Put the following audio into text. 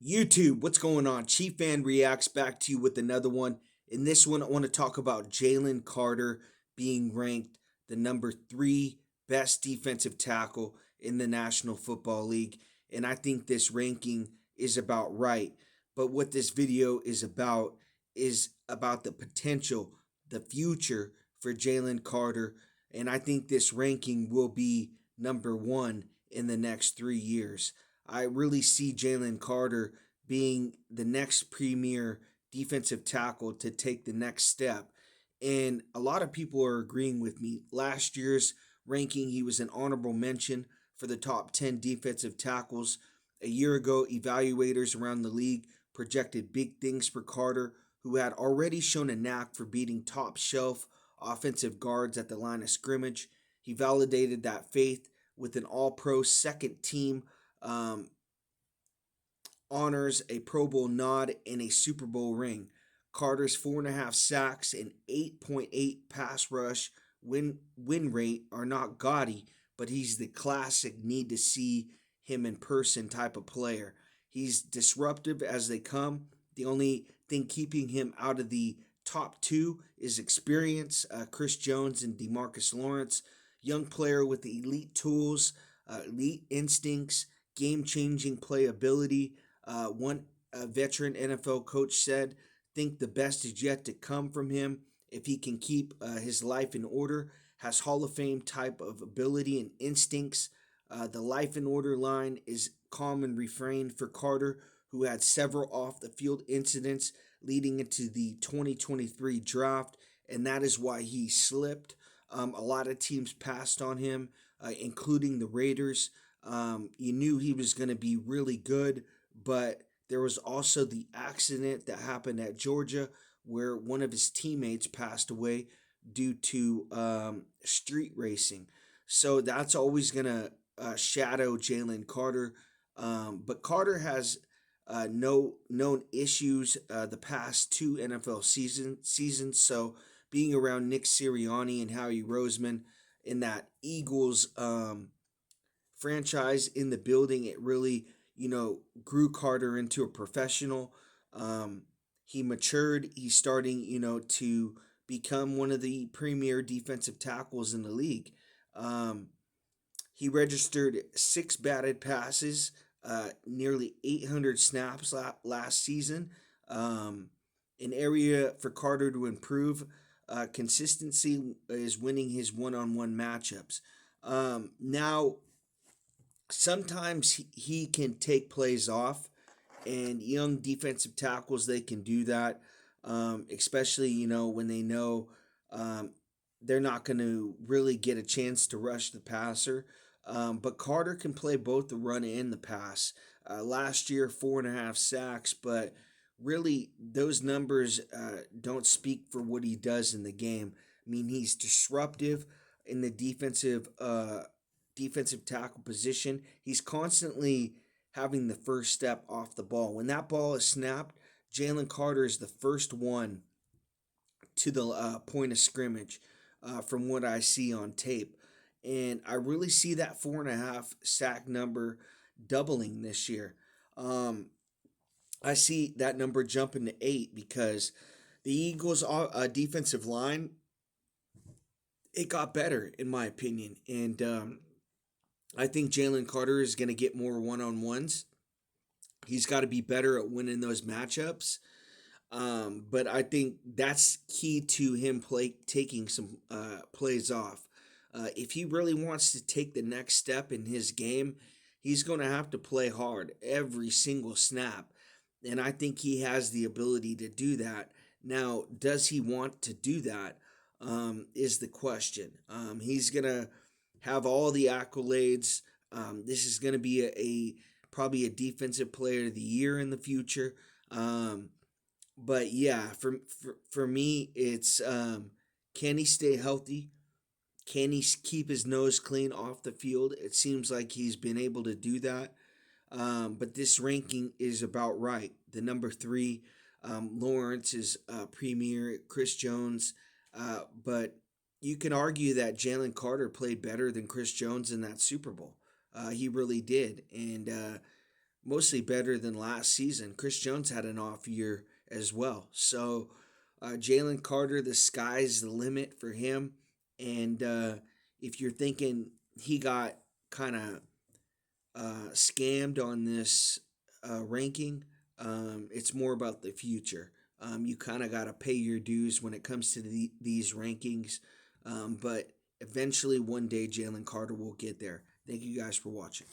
YouTube, what's going on? Chief Fan Reacts back to you with another one. In this one, I want to talk about Jaylen Carter being ranked the number three best defensive tackle in the National Football League. And I think this ranking is about right. But what this video is about the potential, the future for Jaylen Carter. And I think this ranking will be number one in the next 3 years. I really see Jaylen Carter being the next premier defensive tackle to take the next step. And a lot of people are agreeing with me. Last year's ranking, he was an honorable mention for the top 10 defensive tackles. A year ago, evaluators around the league projected big things for Carter, who had already shown a knack for beating top shelf offensive guards at the line of scrimmage. He validated that faith with an all pro second team um, honors, a Pro Bowl nod, and a Super Bowl ring. Carter's 4.5 sacks and 8.8 pass rush win rate are not gaudy, but he's the classic need to see him in person type of player. He's disruptive as they come. The only thing keeping him out of the top two is experience. Chris Jones and Demarcus Lawrence, young player with elite tools, elite instincts, game changing playability. One veteran NFL coach said, think the best is yet to come from him if he can keep his life in order. Has Hall of Fame type of ability and instincts. The life in order line is common refrain for Carter, who had several off the field incidents leading into the 2023 draft, and that is why he slipped. A lot of teams passed on him, including the Raiders. You knew he was going to be really good, but there was also the accident that happened at Georgia where one of his teammates passed away due to street racing. So that's always going to shadow Jaylen Carter. But Carter has no known issues the past two NFL seasons. So being around Nick Sirianni and Howie Roseman in that Eagles franchise in the building, it really, grew Carter into a professional. He matured. He's starting, to become one of the premier defensive tackles in the league. He registered six batted passes, nearly 800 snaps last season. An area for Carter to improve. Consistency is winning his one-on-one matchups. Now, sometimes he can take plays off, and young defensive tackles, they can do that, especially when they know they're not going to really get a chance to rush the passer. But Carter can play both the run and the pass. Last year, 4.5 sacks, but really those numbers don't speak for what he does in the game. I mean, he's disruptive in the defensive tackle position. He's constantly having the first step off the ball. When that ball is snapped, Jaylen Carter is the first one to the point of scrimmage, from what I see on tape. And I really see that 4.5 sack number doubling this year. I see that number jumping to 8 because the Eagles' defensive line, it got better in my opinion, and I think Jaylen Carter is going to get more one-on-ones. He's got to be better at winning those matchups. But I think that's key to him taking some plays off. If he really wants to take the next step in his game, he's going to have to play hard every single snap. And I think he has the ability to do that. Now, does he want to do that? Is the question. He's going to have all the accolades. This is going to be probably a defensive player of the year in the future. But yeah, for me, it's can he stay healthy? Can he keep his nose clean off the field? It seems like he's been able to do that. But this ranking is about right. The number three, Lawrence is premier, Chris Jones. But you can argue that Jaylen Carter played better than Chris Jones in that Super Bowl. He really did. And mostly better than last season. Chris Jones had an off year as well. So Jalen Carter, the sky's the limit for him. And if you're thinking he got kind of scammed on this ranking, it's more about the future. You kind of got to pay your dues when it comes to these rankings. But eventually, one day, Jalen Carter will get there. Thank you guys for watching.